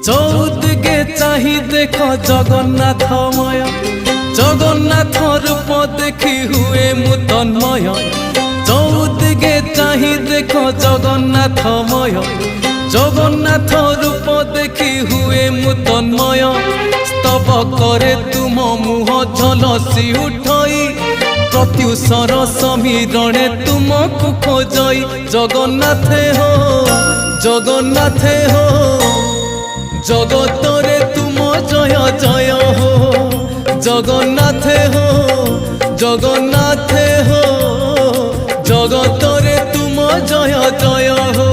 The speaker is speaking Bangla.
চৌদিকে চাহি দেখ জগন্নাথময়, জগন্নাথ রূপ দেখি হুয়ে মু তন্ময়। চৌদিকে চাহি দেখ জগন্নাথময়, জগন্নাথ রূপ দেখি হুয়ে মু তন্ময়। স্তব করে তুম মুহ ঝলসি উঠই, প্রত্যুষর সমীরণে তুমকু খোঁজই। জগন্নাথে হো, জগন্নাথে হো, জগতরে তুম জয় জয় হো। জগন্নাথে হো, জগন্নাথে হো, জগতরে তুম জয় জয় হো।